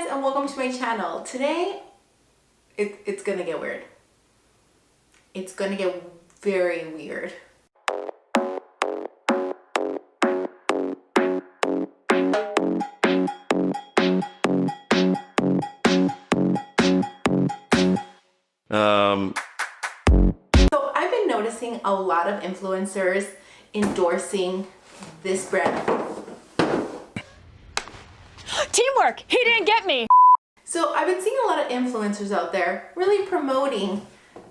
guys, and welcome to my channel. Today, it's gonna get weird. It's gonna get very weird. So I've been noticing a lot of influencers endorsing this brand. Teamwork! He didn't get me! So I've been seeing a lot of influencers out there really promoting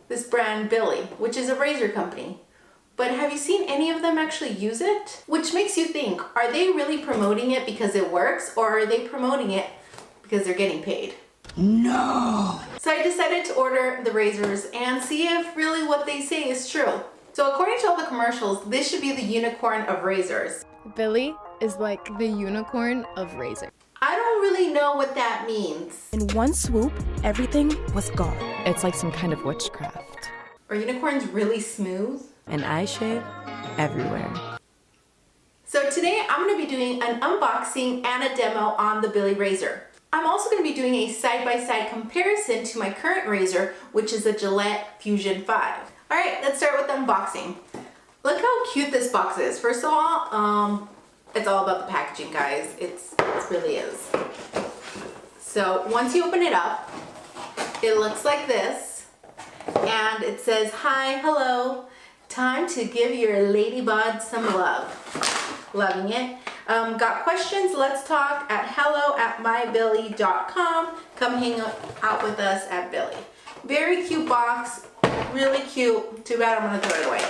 this brand Billie, which is a razor company. But have you seen any of them actually use it? Which makes you think, are they really promoting it because it works, or are they promoting it because they're getting paid? No! So I decided to order the razors and see if really what they say is true. So according to all the commercials, this should be the unicorn of razors. Billie is like the unicorn of razor. I don't really know what that means. In one swoop, everything was gone. It's like some kind of witchcraft. Are unicorns really smooth? And eye shave everywhere. So today I'm going to be doing an unboxing and a demo on the Billie razor. I'm also going to be doing a side-by-side comparison to my current razor, which is a Gillette Fusion 5. Alright, let's start with the unboxing. Look how cute this box is. First of all, it's all about the packaging, guys. It really is. So once you open it up, it looks like this. And it says, hi, hello. Time to give your ladybud some love. Loving it. Got questions? Let's talk at hello@mybillie.com. Come hang out with us at Billie. Very cute box. Really cute. Too bad I'm going to throw it away.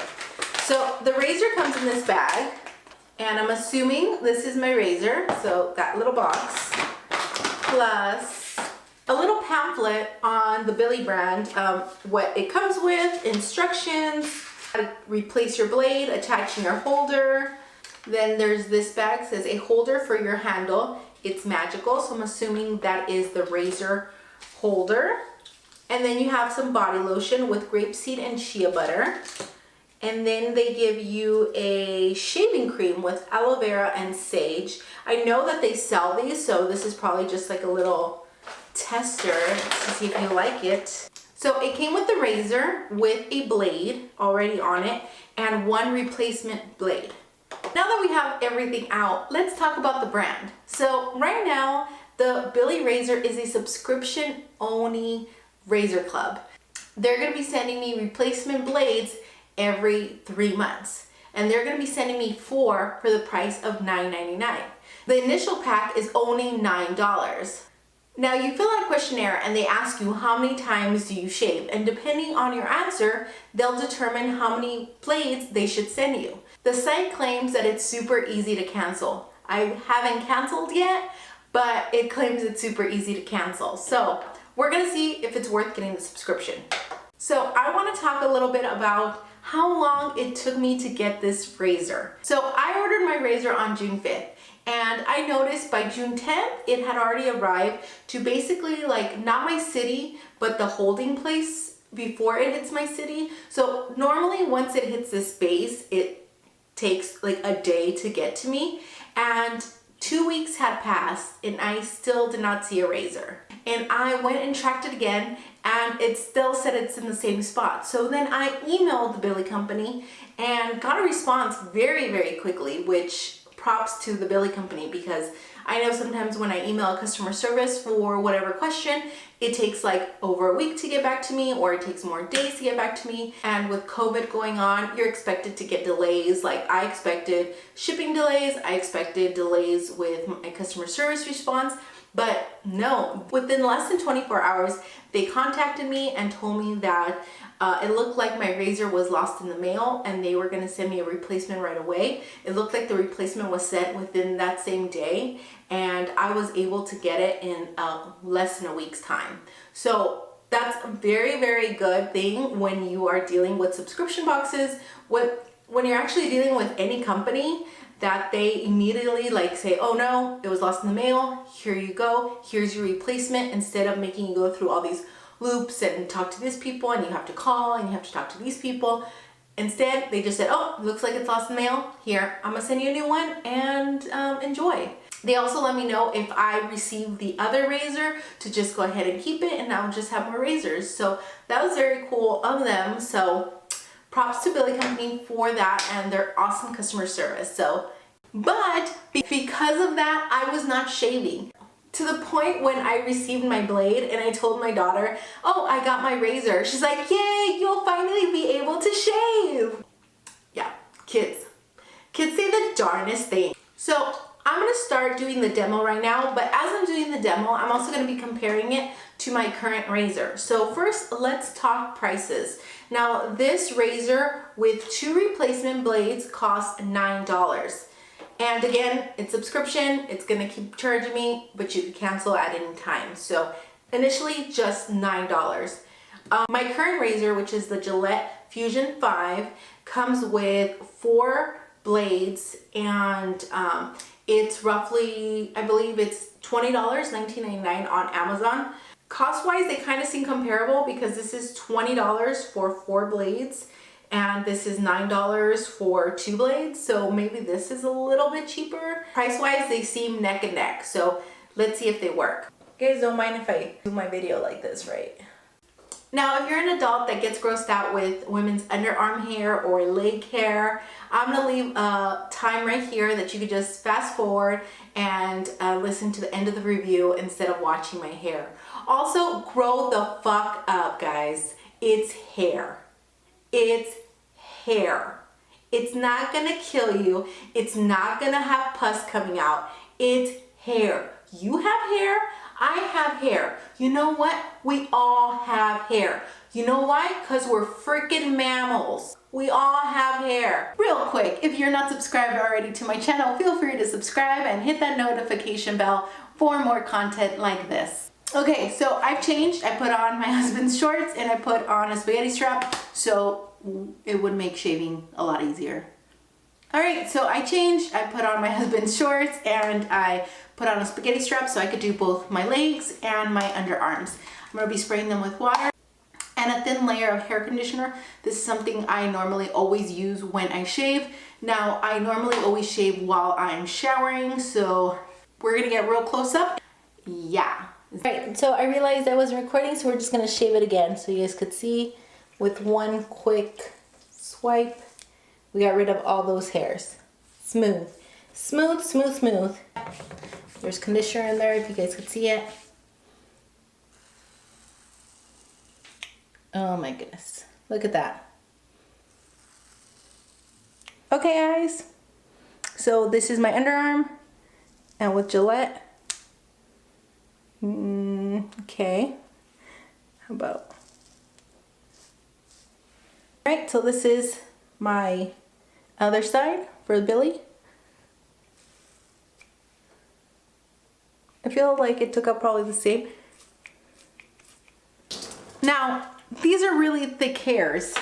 So the razor comes in this bag. And I'm assuming this is my razor. So that little box. Plus a little pamphlet on the Billie brand. What it comes with. Instructions. How to replace your blade. Attaching your holder. Then there's this bag that says a holder for your handle. It's magical, so I'm assuming that is the razor holder. And then you have some body lotion with grapeseed and shea butter. And then they give you a shaving cream with aloe vera and sage. I know that they sell these, so this is probably just like a little tester to see if you like it. So it came with the razor with a blade already on it and one replacement blade. Now that we have everything out, let's talk about the brand. So right now, the Billie razor is a subscription-only razor club. They're going to be sending me replacement blades every 3 months. And they're going to be sending me 4 for the price of $9.99. The initial pack is only $9. Now you fill out a questionnaire and they ask you how many times do you shave, and depending on your answer, they'll determine how many blades they should send you. The site claims that it's super easy to cancel. I haven't canceled yet, but it claims it's super easy to cancel. So we're gonna see if it's worth getting the subscription. So I wanna talk a little bit about how long it took me to get this razor. So I ordered my razor on June 5th. And I noticed by June 10th, it had already arrived to basically like not my city, but the holding place before it hits my city. So normally once it hits this base, it takes like a day to get to me. And 2 weeks had passed and I still did not see a razor. And I went and tracked it again and it still said it's in the same spot. So then I emailed the Billie company and got a response very, very quickly, which props to the Billie company, because I know sometimes when I email customer service for whatever question, it takes like over a week to get back to me, or it takes more days to get back to me. And with COVID going on, you're expected to get delays. Like I expected shipping delays, I expected delays with my customer service response, but no, within less than 24 hours, they contacted me and told me that it looked like my razor was lost in the mail and they were going to send me a replacement right away. It looked like the replacement was sent within that same day and I was able to get it in less than a week's time. So that's a very, very good thing when you are dealing with subscription boxes. When you're actually dealing with any company, that they immediately like say, oh no, it was lost in the mail, here you go, here's your replacement, instead of making you go through all these loops and talk to these people and you have to call and you have to talk to these people. Instead, they just said, oh, looks like it's lost in the mail. Here, I'm gonna send you a new one and enjoy. They also let me know if I receive the other razor to just go ahead and keep it and I'll just have more razors. So that was very cool of them. So props to Billy Company for that and their awesome customer service. So, but because of that, I was not shaving. To the point when I received my blade and I told my daughter, oh, I got my razor. She's like, yay, you'll finally be able to shave. Yeah, kids. Kids say the darnest thing. So I'm gonna start doing the demo right now, but as I'm doing the demo, I'm also gonna be comparing it to my current razor. So first, let's talk prices. Now, this razor with 2 replacement blades costs $9. And again, it's subscription, it's gonna keep charging me, but you can cancel at any time. So initially, just $9. My current razor, which is the Gillette Fusion 5, comes with 4 blades and it's roughly, I believe it's $20, $19.99 on Amazon. Cost-wise, they kind of seem comparable because this is $20 for 4 blades and this is $9 for 2 blades. So maybe this is a little bit cheaper. Price-wise, they seem neck and neck. So let's see if they work. You guys don't mind if I do my video like this, right? Now, if you're an adult that gets grossed out with women's underarm hair or leg hair, I'm gonna leave a time right here that you could just fast forward and listen to the end of the review instead of watching my hair. Also, grow the fuck up, guys. It's hair. It's hair. It's not gonna kill you. It's not gonna have pus coming out. It's hair. You have hair. I have hair. You know what? We all have hair. You know why? Because we're freaking mammals. We all have hair. Real quick, if you're not subscribed already to my channel, feel free to subscribe and hit that notification bell for more content like this. Okay, so I've changed. I put on my husband's shorts and I put on a spaghetti strap so it would make shaving a lot easier. All right, so I changed. I put on my husband's shorts and I put on a spaghetti strap so I could do both my legs and my underarms. I'm gonna be spraying them with water and a thin layer of hair conditioner. This is something I normally always use when I shave. Now, I normally always shave while I'm showering, so we're gonna get real close up. Yeah. All right, so I realized I wasn't recording, so we're just gonna shave it again so you guys could see with one quick swipe. We got rid of all those hairs. Smooth. Smooth, smooth, smooth. There's conditioner in there if you guys could see it. Oh my goodness. Look at that. Okay, guys. So this is my underarm. And with Gillette. Okay. How about? Alright, so this is my other side for Billy. I feel like it took up probably the same. Now, these are really thick hairs.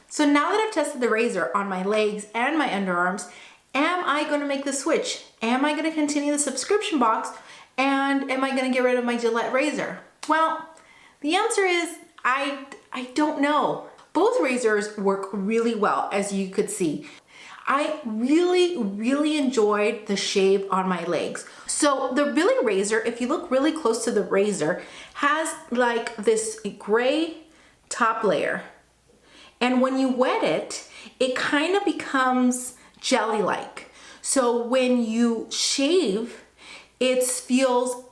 So now that I've tested the razor on my legs and my underarms, am I going to make the switch? Am I going to continue the subscription box? And am I going to get rid of my Gillette razor? Well, the answer is I don't know. Both razors work really well, as you could see. I really enjoyed the shave on my legs. So the Billy razor, if you look really close to the razor, has like this gray top layer. And when you wet it, it kind of becomes jelly-like. So when you shave, it feels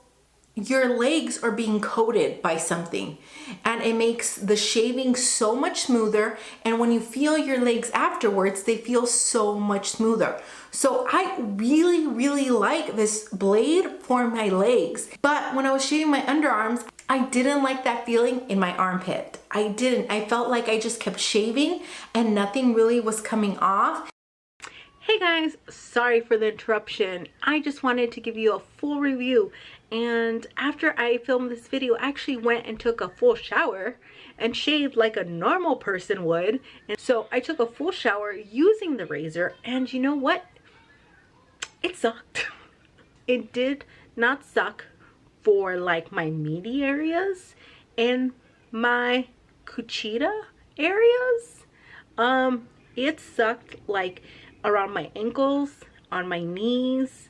your legs are being coated by something and it makes the shaving so much smoother, and when you feel your legs afterwards, they feel so much smoother. So I really like this blade for my legs, but when I was shaving my underarms, I didn't like that feeling in my armpit. I felt like I just kept shaving and nothing really was coming off. Hey guys, sorry for the interruption. I just wanted to give you a full review, and after I filmed this video, I actually went and took a full shower and shaved like a normal person would. And so I took a full shower using the razor, and you know what? It sucked. It did not suck for like my meaty areas and my cuchita areas. It sucked like around my ankles, on my knees,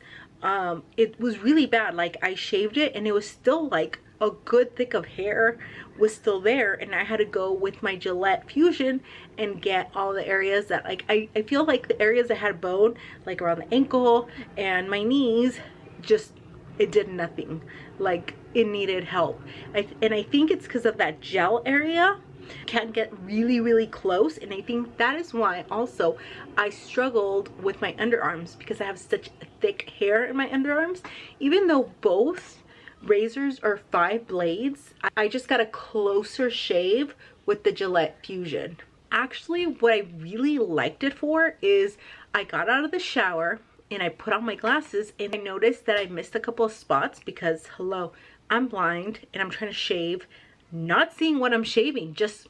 it was really bad. Like, I shaved it and it was still like a good thick of hair was still there, and I had to go with my Gillette Fusion and get all the areas that, like, I feel like the areas that had bone, like around the ankle and my knees, just, it did nothing. Like, it needed help. And I think it's because of that gel area. Can't get really close, and I think that is why also I struggled with my underarms, because I have such thick hair in my underarms. Even though both razors are 5 blades, I just got a closer shave with the Gillette Fusion. Actually, what I really liked it for is I got out of the shower and I put on my glasses, and I noticed that I missed a couple of spots because, hello, I'm blind and I'm trying to shave, not seeing what I'm shaving, just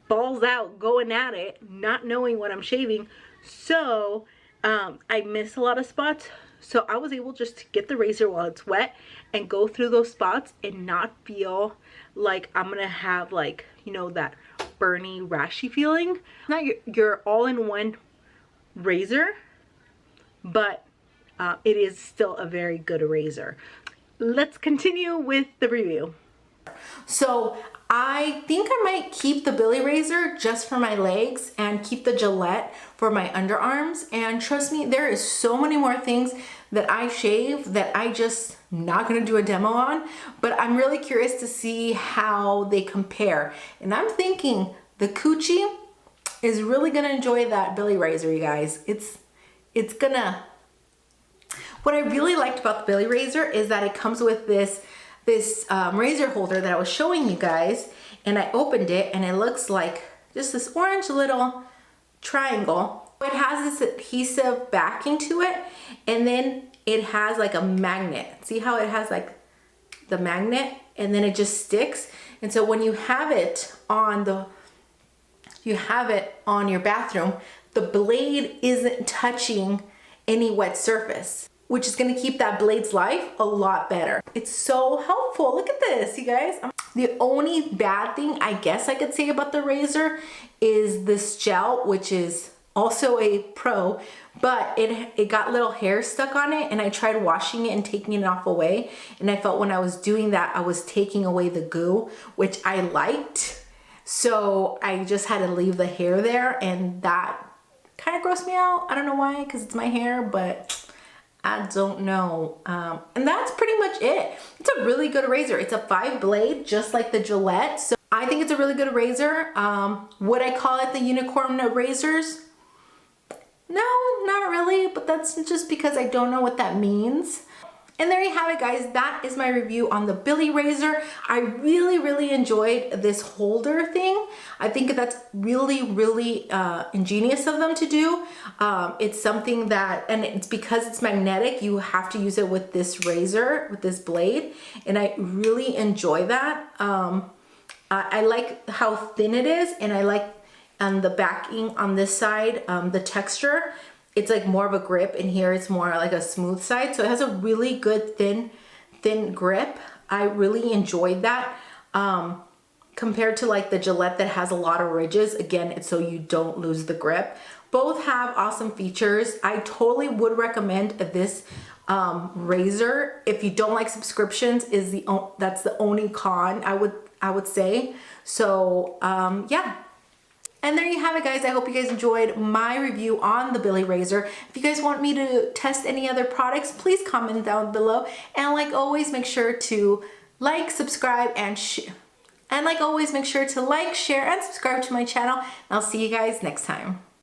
balls out, going at it, not knowing what I'm shaving. So I missed a lot of spots. So I was able just to get the razor while it's wet and go through those spots and not feel like I'm gonna have, like, you know, that burny, rashy feeling. Not your all-in-one razor, but it is still a very good razor. Let's continue with the review. So I think I might keep the Billy razor just for my legs and keep the Gillette for my underarms. And trust me, there is so many more things that I shave that I just not gonna do a demo on, but I'm really curious to see how they compare. And I'm thinking the Coochie is really gonna enjoy that Billy razor, you guys. It's gonna. What I really liked about the Billy razor is that it comes with this razor holder that I was showing you guys, and I opened it and it looks like just this orange little triangle. It has this adhesive backing to it, and then it has like a magnet. See how it has like the magnet, and then it just sticks. And so when you have it on your bathroom, the blade isn't touching any wet surface, which is gonna keep that blade's life a lot better. It's so helpful. Look at this, you guys. The only bad thing I guess I could say about the razor is this gel, which is also a pro, but it got little hair stuck on it, and I tried washing it and taking it off away, and I felt when I was doing that, I was taking away the goo, which I liked. So I just had to leave the hair there, and that kind of grossed me out. I don't know why, because it's my hair, but I don't know. And that's pretty much it. It's a really good razor. It's a 5 blade, just like the Gillette. So I think it's a really good razor. Would I call it the unicorn razors? No, not really, but that's just because I don't know what that means. And there you have it, guys. That is my review on the Billy razor. I really enjoyed this holder thing. I think that's really ingenious of them to do. It's something that, and it's because it's magnetic, you have to use it with this razor, with this blade, and I really enjoy that. I like how thin it is, and I like the backing on this side, the texture. It's like more of a grip, and here it's more like a smooth side. So it has a really good thin grip. I really enjoyed that. Compared to like the Gillette that has a lot of ridges. Again, it's so you don't lose the grip. Both have awesome features. I totally would recommend this razor. If you don't like subscriptions, that's the only con I would say. So yeah. And there you have it, guys. I hope you guys enjoyed my review on the Billy razor. If you guys want me to test any other products, please comment down below. And like always, make sure to like, subscribe, and share. And like always, make sure to like, share, and subscribe to my channel. And I'll see you guys next time.